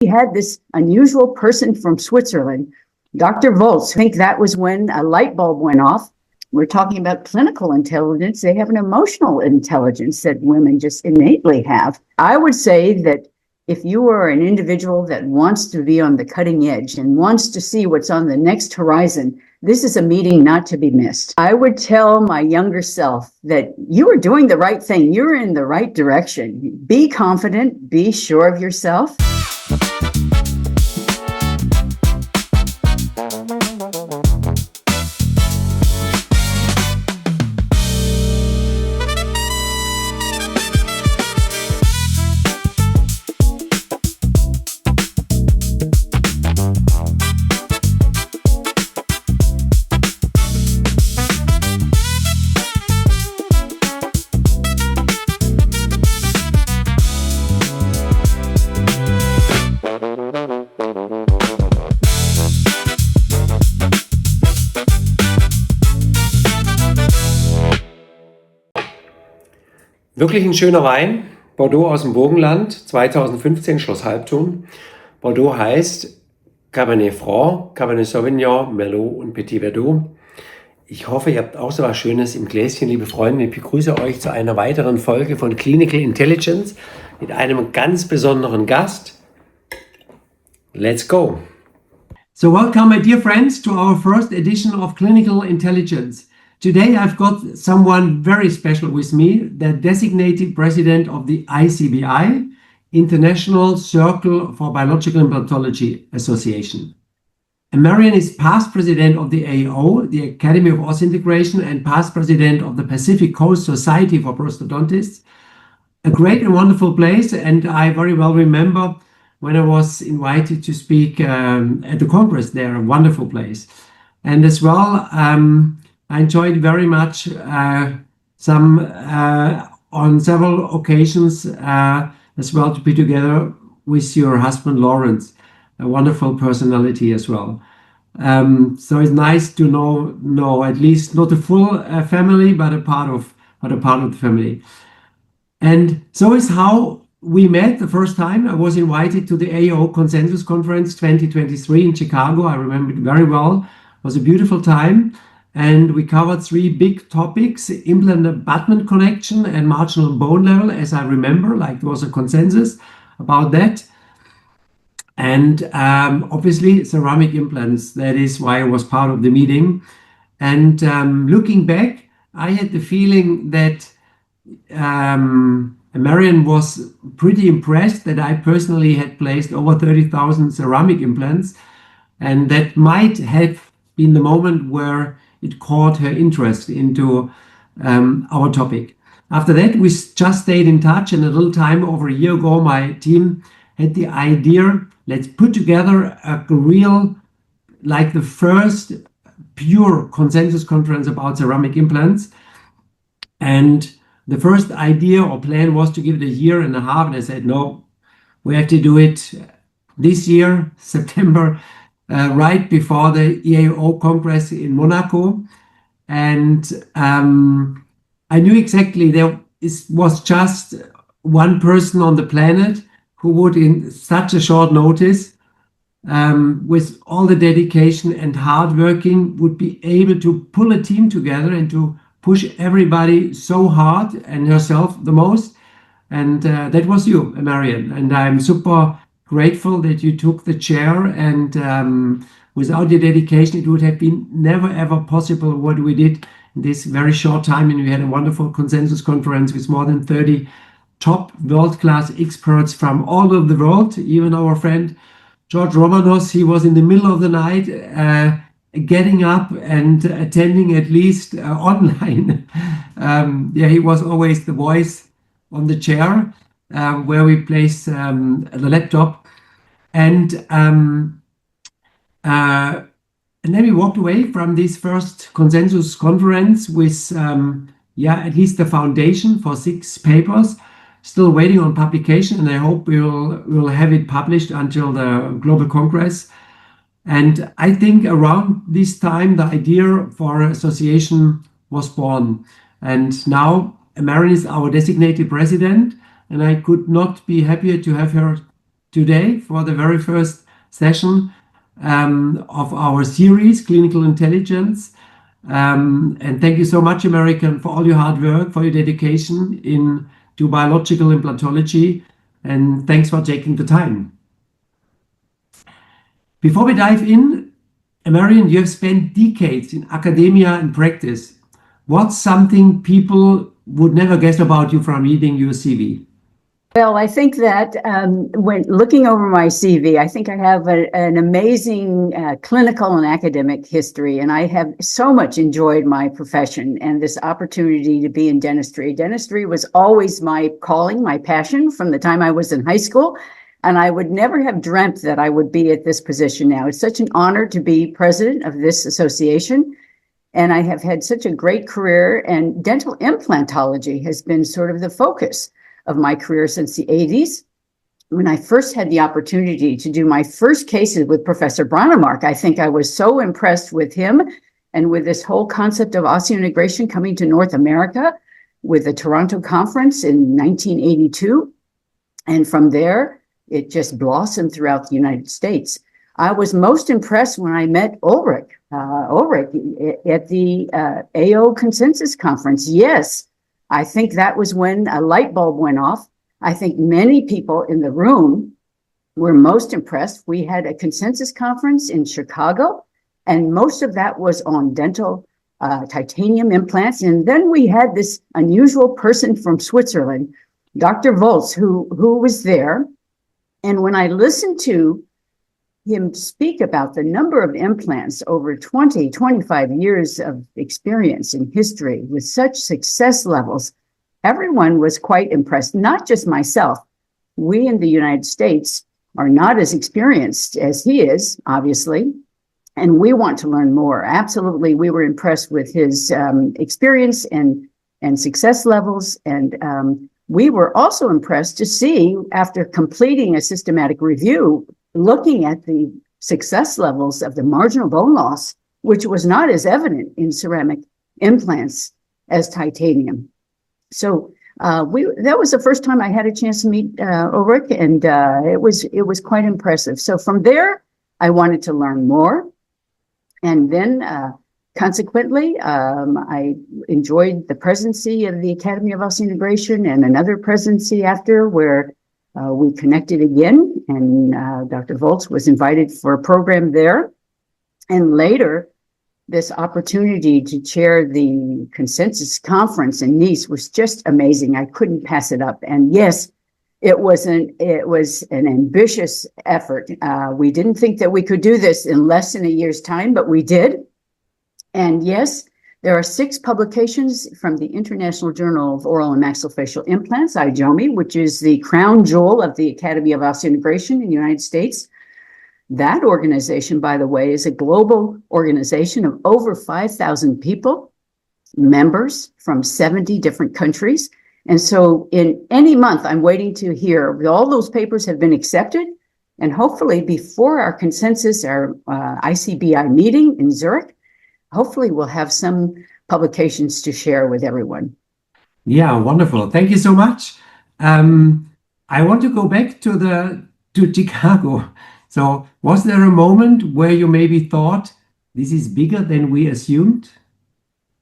We had this unusual person from Switzerland, Dr. Volz. I think that was when a light bulb went off. We're talking about clinical intelligence. They have an emotional intelligence that women just innately have. I would say that if you are an individual that wants to be on the cutting edge and wants to see what's on the next horizon, this is a meeting not to be missed. I would tell my younger self that you are doing the right thing. You're in the right direction. Be confident, be sure of yourself. Wirklich ein schöner Wein, Bordeaux aus dem Burgenland, 2015 Schloss Halbton. Bordeaux heißt Cabernet Franc, Cabernet Sauvignon, Merlot und Petit Verdot. Ich hoffe, ihr habt auch so was Schönes im Gläschen, liebe Freunde. Ich begrüße euch zu einer weiteren Folge von Clinical Intelligence mit einem ganz besonderen Gast. Let's go! So welcome, my dear friends, to our first edition of Clinical Intelligence. Today I've got someone very special with me, the designated president of the ICBI, International Circle for Biological Implantology Association. Amerian is past president of the AO, the Academy of Osseointegration, and past president of the Pacific Coast Society for Prosthodontists. A great and wonderful place, and I very well remember when I was invited to speak at the Congress there, a wonderful place. And as well, I enjoyed very much on several occasions as well to be together with your husband Lawrence, a wonderful personality as well. So it's nice to know at least not the full family, but a part of the family. And so is how we met the first time. I was invited to the AO Consensus Conference 2023 in Chicago. I remember it very well. It was a beautiful time. And we covered three big topics: implant abutment connection and marginal bone level, as I remember, like there was a consensus about that. And obviously ceramic implants, that is why I was part of the meeting. And looking back, I had the feeling that Amerian was pretty impressed that I personally had placed over 30,000 ceramic implants. And that might have been the moment where it caught her interest into our topic. After that, we just stayed in touch, and a little time over a year ago, my team had the idea, let's put together a real, like the first pure consensus conference about ceramic implants. And the first idea or plan was to give it a year and a half, and I said, no, we have to do it this year, September, right before the EAO Congress in Monaco. And I knew exactly was just one person on the planet who would, in such a short notice, with all the dedication and hard working, would be able to pull a team together and to push everybody so hard, and herself the most. And that was you, Amerian. And I'm super grateful that you took the chair, and without your dedication it would have been never ever possible what we did in this very short time. And we had a wonderful consensus conference with more than 30 top world-class experts from all over the world. Even our friend George Romanos, he was in the middle of the night getting up and attending at least online. He was always the voice on the chair where we placed the laptop. And then we walked away from this first consensus conference with at least the foundation for 6 papers, still waiting on publication, and I hope we'll have it published until the Global Congress. And I think around this time the idea for an association was born. And now Amerian is our designated president, and I could not be happier to have her today for the very first session of our series, Clinical Intelligence. And thank you so much, American, for all your hard work, for your dedication to biological implantology, and thanks for taking the time. Before we dive in, Amerian, you have spent decades in academia and practice. What's something people would never guess about you from reading your CV? Well, I think that when looking over my CV, I think I have an amazing clinical and academic history, and I have so much enjoyed my profession and this opportunity to be in dentistry. Dentistry was always my calling, my passion from the time I was in high school, and I would never have dreamt that I would be at this position now. It's such an honor to be president of this association, and I have had such a great career, and dental implantology has been sort of the focus of my career since the 80s. When I first had the opportunity to do my first cases with Professor Bronnemark, I think I was so impressed with him and with this whole concept of osseointegration coming to North America with the Toronto conference in 1982. And from there, it just blossomed throughout the United States. I was most impressed when I met Ulrich at the AO Consensus Conference. Yes, I think that was when a light bulb went off. I think many people in the room were most impressed. We had a consensus conference in Chicago, and most of that was on dental titanium implants. And then we had this unusual person from Switzerland, Dr. Volz, who was there. And when I listened to him speak about the number of implants over 20, 25 years of experience in history with such success levels, everyone was quite impressed, not just myself. We in the United States are not as experienced as he is, obviously, and we want to learn more. Absolutely, we were impressed with his experience and success levels, and we were also impressed to see, after completing a systematic review, looking at the success levels of the marginal bone loss, which was not as evident in ceramic implants as titanium. So that was the first time I had a chance to meet Ulrich, and it was quite impressive. So from there, I wanted to learn more, and then consequently, I enjoyed the presidency of the Academy of Osseointegration and another presidency after, where we connected again, and Dr. Volz was invited for a program there. And later, this opportunity to chair the consensus conference in Nice was just amazing. I couldn't pass it up. And yes, it was an ambitious effort. We didn't think that we could do this in less than a year's time, but we did. And yes, there are 6 publications from the International Journal of Oral and Maxillofacial Implants, IJOMI, which is the crown jewel of the Academy of Osseointegration in the United States. That organization, by the way, is a global organization of over 5,000 people, members from 70 different countries. And so in any month, I'm waiting to hear all those papers have been accepted. And hopefully before our consensus, our ICBI meeting in Zurich, hopefully we'll have some publications to share with everyone. Yeah, wonderful. Thank you so much. I want to go back to Chicago. So was there a moment where you maybe thought this is bigger than we assumed?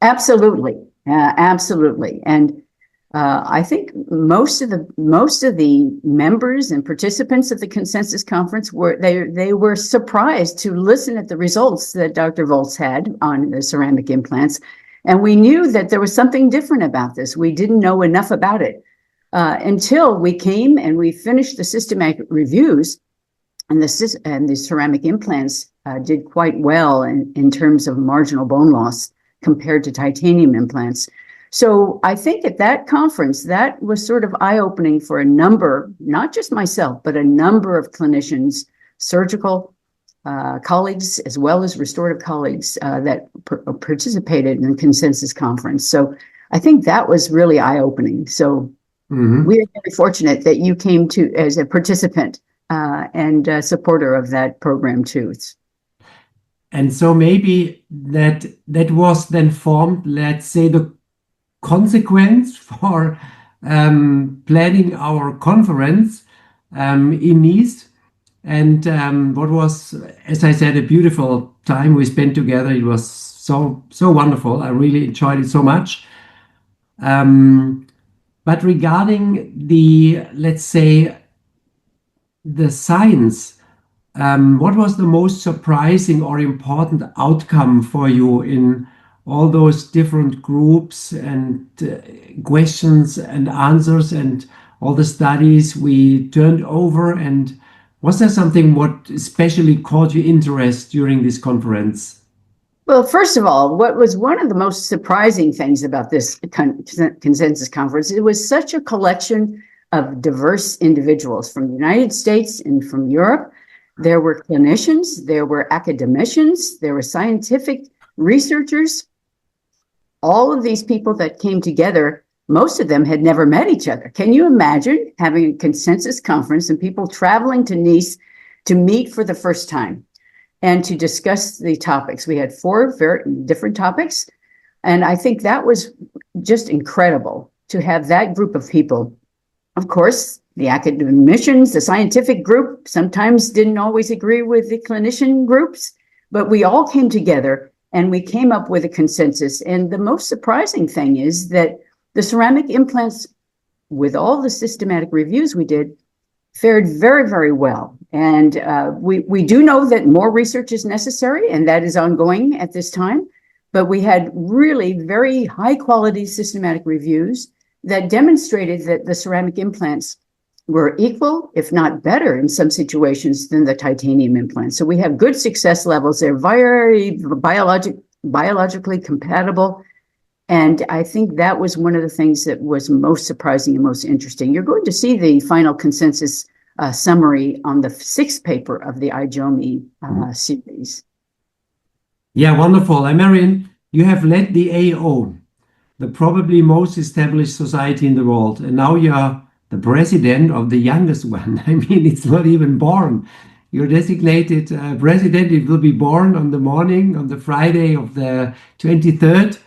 Absolutely. Absolutely. And I think most of the members and participants of the consensus conference were surprised to listen at the results that Dr. Volz had on the ceramic implants, and we knew that there was something different about this. We didn't know enough about it until we came and we finished the systematic reviews, and the ceramic implants did quite well in terms of marginal bone loss compared to titanium implants. So I think at that conference, that was sort of eye-opening for a number, not just myself, but a number of clinicians, surgical colleagues, as well as restorative colleagues that participated in the consensus conference. So I think that was really eye-opening. So we are very fortunate that you came to as a participant and a supporter of that program too. And so maybe that was then formed, let's say, the consequence for planning our conference. in Nice. And what was, as I said, a beautiful time we spent together. It was so wonderful. I really enjoyed it so much. But regarding the, let's say, the science, what was the most surprising or important outcome for you in all those different groups and questions and answers and all the studies we turned over? And was there something what especially caught your interest during this conference? Well, first of all, what was one of the most surprising things about this consensus conference, it was such a collection of diverse individuals from the United States and from Europe. There were clinicians, there were academicians, there were scientific researchers. All of these people that came together, most of them had never met each other. Can you imagine having a consensus conference and people traveling to Nice to meet for the first time and to discuss the topics? We had 4 very different topics, and I think that was just incredible to have that group of people. Of course, the academicians, the scientific group, sometimes didn't always agree with the clinician groups, but we all came together and we came up with a consensus. And the most surprising thing is that the ceramic implants, with all the systematic reviews we did, fared very, very well. And we do know that more research is necessary, and that is ongoing at this time. But we had really very high quality systematic reviews that demonstrated that the ceramic implants were equal, if not better in some situations, than the titanium implants. So we have good success levels. They're very biologically compatible. And I think that was one of the things that was most surprising and most interesting. You're going to see the final consensus summary on the 6th paper of the IJOMI series. Yeah, wonderful. Marian, you have led the AO, the probably most established society in the world. And now you're the president of the youngest one. I mean, it's not even born. You're designated president. It will be born on the morning, on the Friday of the 23rd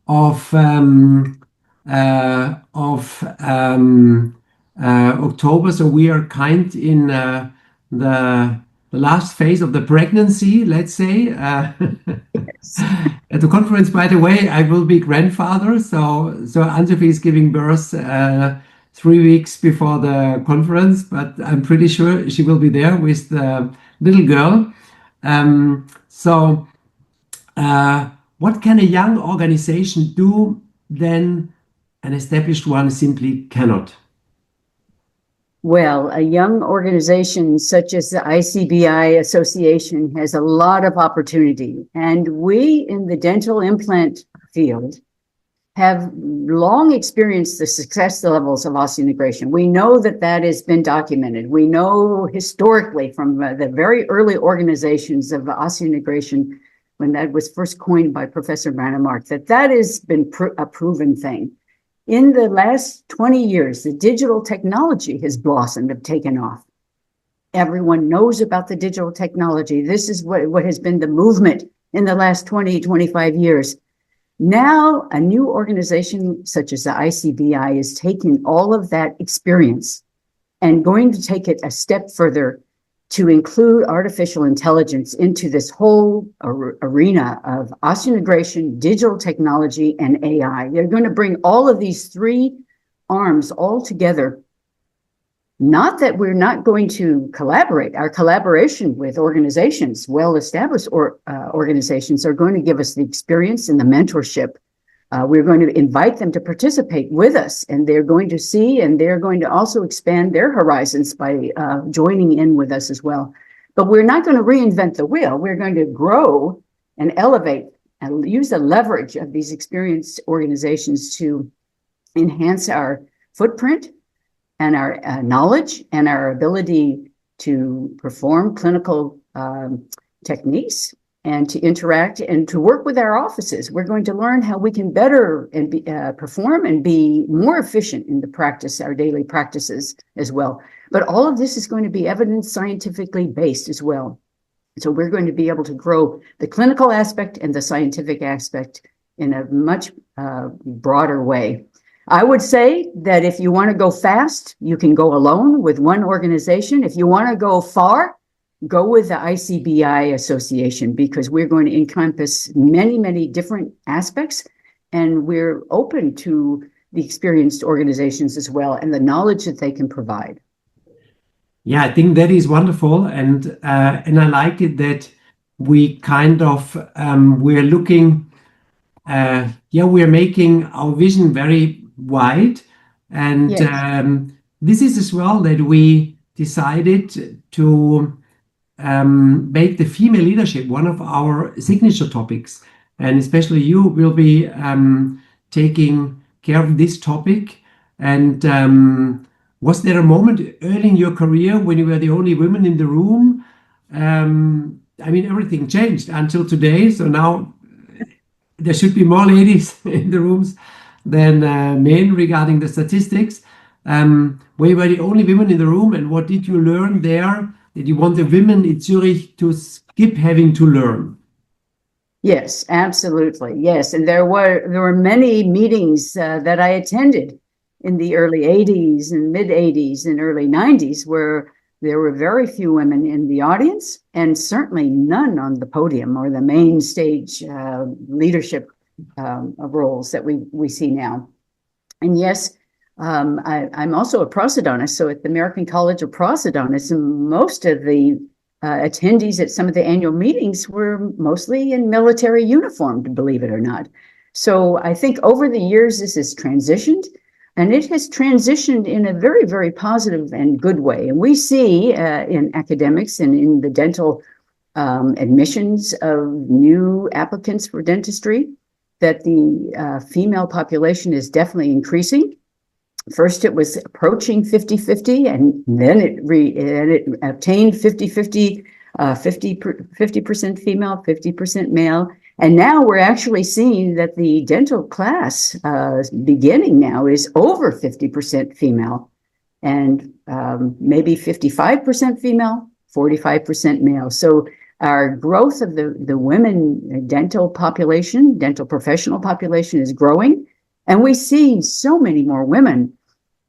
of October. So we are kind in the last phase of the pregnancy, let's say. Yes. At the conference, by the way, I will be grandfather. So Anne-Sophie is giving birth 3 weeks before the conference, but I'm pretty sure she will be there with the little girl. What can a young organization do then an established one simply cannot? Well, a young organization such as the ICBI Association has a lot of opportunity. And we in the dental implant field have long experienced the success levels of osseointegration. We know that that has been documented. We know historically from the very early organizations of osseointegration, when that was first coined by Professor Brannemark, that has been a proven thing. In the last 20 years, the digital technology has blossomed and taken off. Everyone knows about the digital technology. This is what has been the movement in the last 20, 25 years. Now, a new organization such as the ICBI is taking all of that experience and going to take it a step further to include artificial intelligence into this whole arena of osseointegration, digital technology, and AI. They're going to bring all of these 3 arms all together. Not that we're not going to collaborate. Our collaboration with organizations, well-established organizations, are going to give us the experience and the mentorship. We're going to invite them to participate with us, and they're going to see, and they're going to also expand their horizons by joining in with us as well. But we're not going to reinvent the wheel. We're going to grow and elevate and use the leverage of these experienced organizations to enhance our footprint and our knowledge and our ability to perform clinical techniques and to interact and to work with our offices. We're going to learn how we can better and perform and be more efficient in the practice, our daily practices as well. But all of this is going to be evidence scientifically based as well. So we're going to be able to grow the clinical aspect and the scientific aspect in a much broader way. I would say that if you want to go fast, you can go alone with one organization. If you want to go far, go with the ICBI Association, because we're going to encompass many, many different aspects, and we're open to the experienced organizations as well and the knowledge that they can provide. Yeah, I think that is wonderful, and I liked it that we kind of we're looking, we're making our vision very wide, and Yes. this is as well that we decided to make the female leadership one of our signature topics, and especially you will be taking care of this topic. And was there a moment early in your career when you were the only women in the room? I mean, everything changed until today. So now there should be more ladies in the rooms than men regarding the statistics. We were the only women in the room, and what did you learn there that you want the women in Zurich to skip having to learn? Yes, absolutely. Yes. And there were many meetings that I attended in the early 80s and mid 80s and early 90s where there were very few women in the audience, and certainly none on the podium or the main stage leadership roles that we see now. And yes, I'm also a prosthodontist. So at the American College of Prosthodontists, most of the attendees at some of the annual meetings were mostly in military uniform, believe it or not. So I think over the years, this has transitioned, and it has transitioned in a very, very positive and good way. And we see in academics and in the dental admissions of new applicants for dentistry that the female population is definitely increasing. First, it was approaching 50-50, and then it obtained 50-50, 50% female, 50% male. And now we're actually seeing that the dental class beginning now is over 50% female, and maybe 55% female, 45% male. So our growth of the women dental population, dental professional population, is growing. And we see so many more women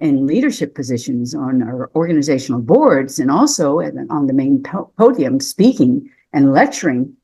in leadership positions on our organizational boards, and also on the main podium speaking and lecturing.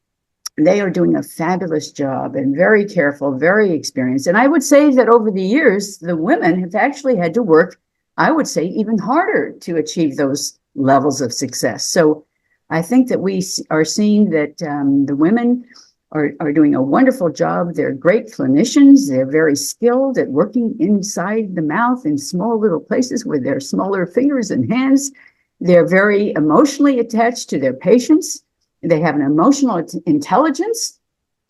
They are doing a fabulous job and very careful, very experienced. And I would say that over the years, the women have actually had to work, I would say, even harder to achieve those levels of success. So I think that we are seeing that the women are doing a wonderful job. They're great clinicians. They're very skilled at working inside the mouth in small little places with their smaller fingers and hands. They're very emotionally attached to their patients. They have an emotional intelligence.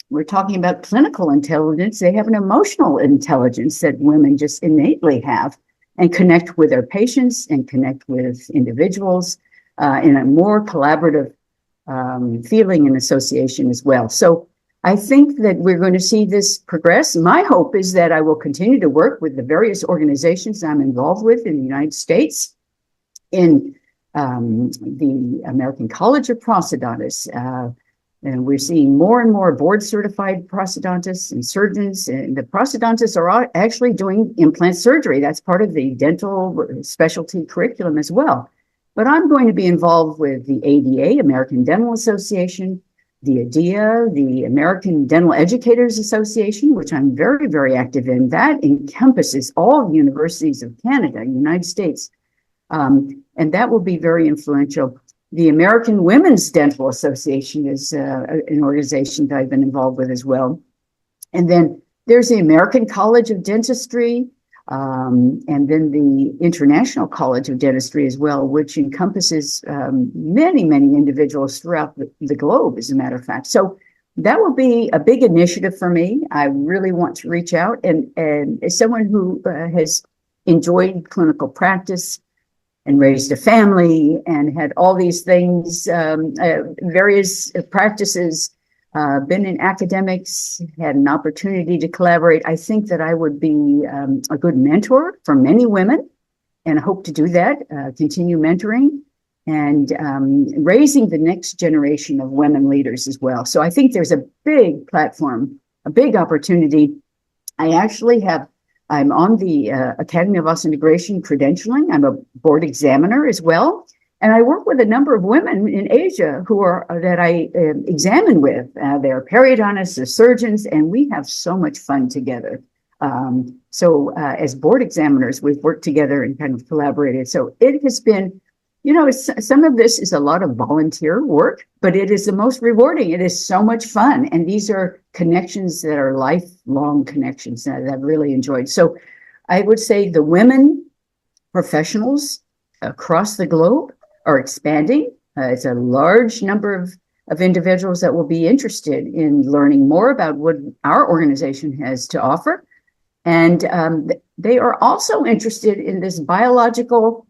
We're talking about clinical intelligence. They have an emotional intelligence that women just innately have, and connect with their patients and connect with individuals in a more collaborative feeling and association as well. So I think that we're going to see this progress. My hope is that I will continue to work with the various organizations I'm involved with in the United States, in the American College of Prosthodontists. And we're seeing more and more board certified prosthodontists and surgeons. And the prosthodontists are actually doing implant surgery. That's part of the dental specialty curriculum as well. But I'm going to be involved with the ADA, American Dental Association, the ADEA, the American Dental Educators Association, which I'm very, very active in. That encompasses all universities of Canada, United States. And that will be very influential. The American Women's Dental Association is an organization that I've been involved with as well. And then there's the American College of Dentistry, and then the International College of Dentistry as well, which encompasses many, many individuals throughout the globe, as a matter of fact. So that will be a big initiative for me. I really want to reach out, and as someone who has enjoyed clinical practice and raised a family and had all these things, various practices, been in academics, had an opportunity to collaborate. I think that I would be a good mentor for many women, and I hope to do that, continue mentoring and raising the next generation of women leaders as well. So I think there's a big platform, a big opportunity. I actually have I'm on the Academy of Osseointegration credentialing. I'm a board examiner as well. And I work with a number of women in Asia that I examine with. They're periodontists, they're surgeons, and we have so much fun together. So as board examiners, we've worked together and kind of collaborated. So it has been, some of this is a lot of volunteer work, but it is the most rewarding. It is so much fun. And these are connections that are lifelong connections that I've really enjoyed. So I would say the women professionals across the globe are expanding. It's a large number of individuals that will be interested in learning more about what our organization has to offer. And they are also interested in this biological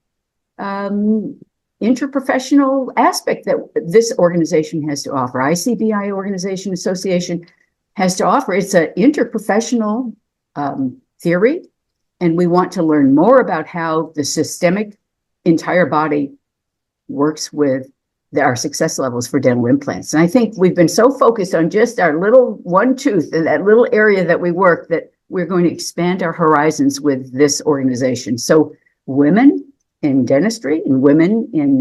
interprofessional aspect that this organization has to offer. ICBI Organization Association has to offer. It's an interprofessional theory, and we want to learn more about how the systemic entire body works with our success levels for dental implants. And I think we've been so focused on just our little one tooth and that little area that we work that we're going to expand our horizons with this organization. So women in dentistry and women in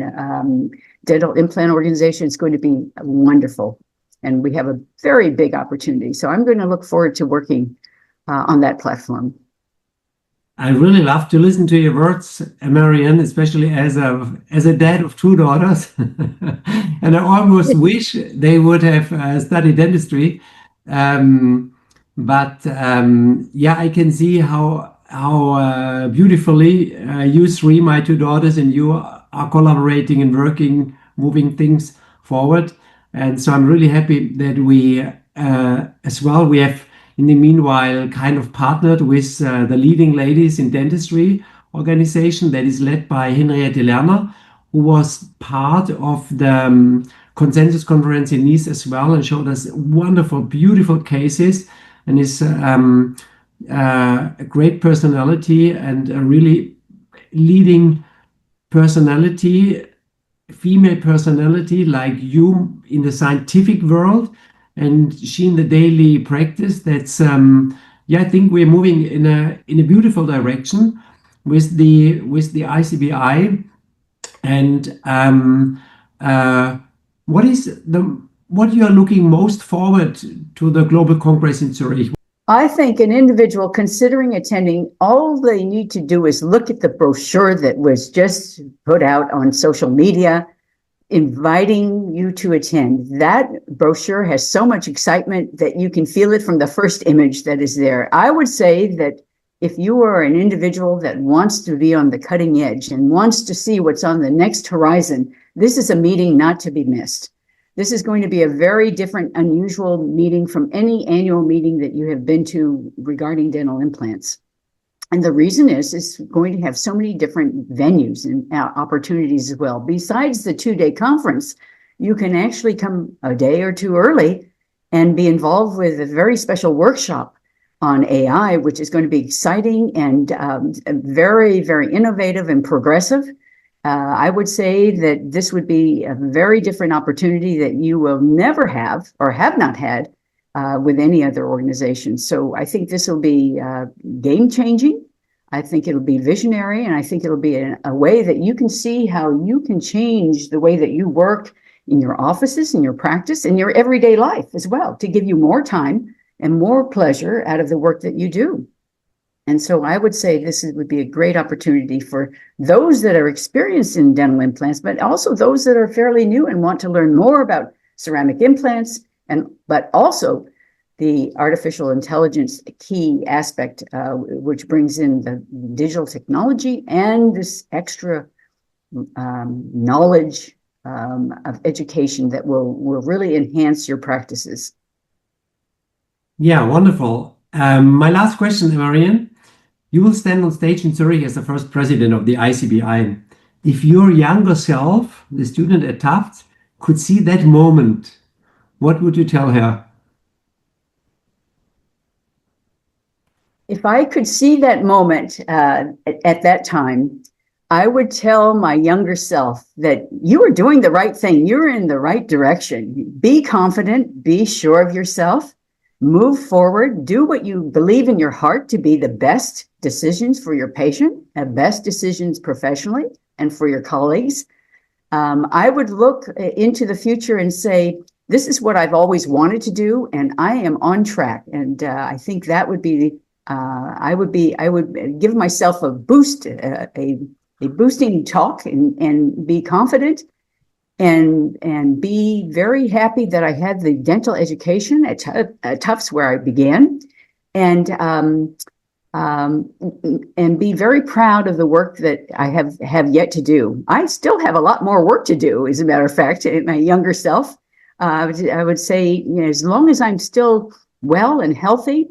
dental implant organization is going to be wonderful. And we have a very big opportunity. So I'm going to look forward to working on that platform. I really love to listen to your words, Marianne, especially as a dad of two daughters. And I almost wish they would have studied dentistry. But I can see how beautifully you three, my two daughters, and you are collaborating and working, moving things forward. And so I'm really happy that we have in the meanwhile kind of partnered with the leading ladies in dentistry organization that is led by Henriette Lerner, who was part of the consensus conference in Nice as well, and showed us wonderful, beautiful cases, and is a great personality and a really leading personality, female personality like you in the scientific world. And she in the daily practice, that's I think we're moving in a beautiful direction with the ICBI. And what you are looking most forward to the Global Congress in Zurich? I think an individual considering attending, all they need to do is look at the brochure that was just put out on social media, inviting you to attend. That brochure has so much excitement that you can feel it from the first image that is there. I would say that if you are an individual that wants to be on the cutting edge and wants to see what's on the next horizon, this is a meeting not to be missed. This is going to be a very different, unusual meeting from any annual meeting that you have been to regarding dental implants. And the reason is it's going to have so many different venues and opportunities as well. Besides the 2-day conference, you can actually come a day or two early and be involved with a very special workshop on AI, which is going to be exciting and very, very innovative and progressive. I would say that this would be a very different opportunity that you will never have or have not had with any other organization. So I think this will be game changing. I think it'll be visionary, and I think it'll be a way that you can see how you can change the way that you work in your offices, in your practice, in your everyday life as well, to give you more time and more pleasure out of the work that you do. And so I would say would be a great opportunity for those that are experienced in dental implants, but also those that are fairly new and want to learn more about ceramic implants, but also the artificial intelligence key aspect, which brings in the digital technology and this extra knowledge of education that will really enhance your practices. Yeah, wonderful. My last question, Marianne. You will stand on stage in Zurich as the first president of the ICBI. If your younger self, the student at Tufts, could see that moment, what would you tell her? If I could see that moment at that time, I would tell my younger self that you are doing the right thing. You're in the right direction. Be confident, be sure of yourself, move forward, do what you believe in your heart to be the best decisions for your patient, and best decisions professionally and for your colleagues. I would look into the future and say, this is what I've always wanted to do, and I am on track. And I think that would be, I would give myself a boost, a boosting talk, and be confident, and be very happy that I had the dental education at Tufts, where I began, and be very proud of the work that I have yet to do. I still have a lot more work to do, as a matter of fact, in my younger self. I would say, as long as I'm still well and healthy,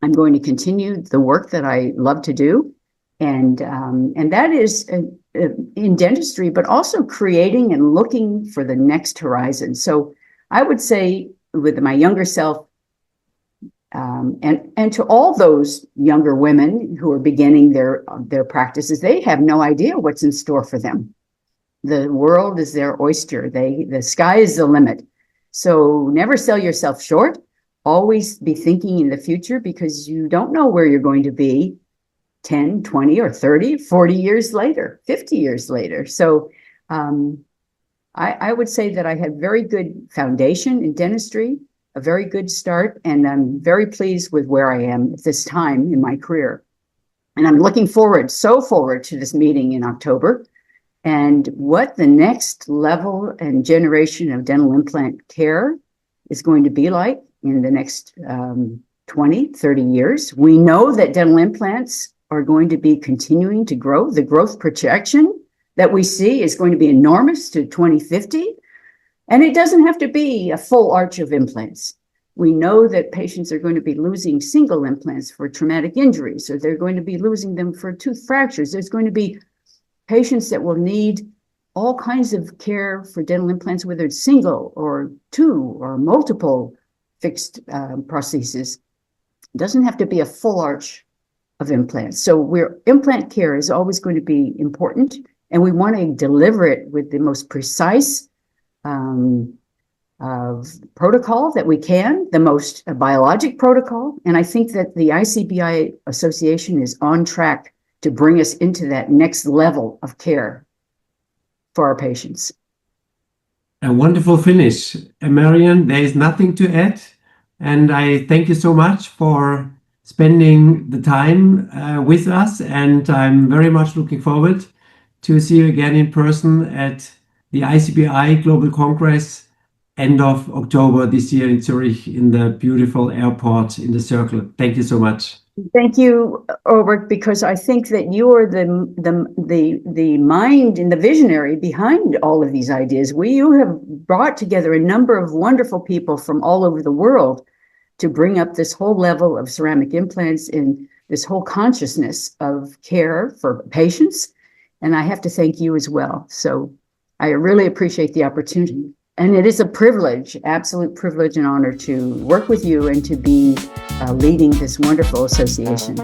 I'm going to continue the work that I love to do. And that is in dentistry, but also creating and looking for the next horizon. So I would say, with my younger self, and to all those younger women who are beginning their practices, they have no idea what's in store for them. The world is their oyster. The sky is the limit. So never sell yourself short. Always be thinking in the future, because you don't know where you're going to be 10, 20, or 30, 40 years later, 50 years later. So I would say that I had very good foundation in dentistry, a very good start, and I'm very pleased with where I am at this time in my career. And I'm looking forward to this meeting in October, and what the next level and generation of dental implant care is going to be like in the next 20, 30 years. We know that dental implants are going to be continuing to grow. The growth projection that we see is going to be enormous to 2050. And it doesn't have to be a full arch of implants. We know that patients are going to be losing single implants for traumatic injuries, or they're going to be losing them for tooth fractures. There's going to be patients that will need all kinds of care for dental implants, whether it's single or two or multiple fixed prostheses. It doesn't have to be a full arch of implants. So implant care is always going to be important, and we want to deliver it with the most precise protocol that we can, the most biologic protocol. And I think that the ICBI Association is on track to bring us into that next level of care for our patients. A wonderful finish. Marian, there is nothing to add. And I thank you so much for spending the time with us. And I'm very much looking forward to see you again in person at the ICBI Global Congress end of October this year in Zurich, in the beautiful airport in the Circle. Thank you so much. Thank you, Ulrich, because I think that you are the mind and the visionary behind all of these ideas. You have brought together a number of wonderful people from all over the world to bring up this whole level of ceramic implants and this whole consciousness of care for patients. And I have to thank you as well. So I really appreciate the opportunity. And it is a privilege, absolute privilege and honor, to work with you and to be leading this wonderful association.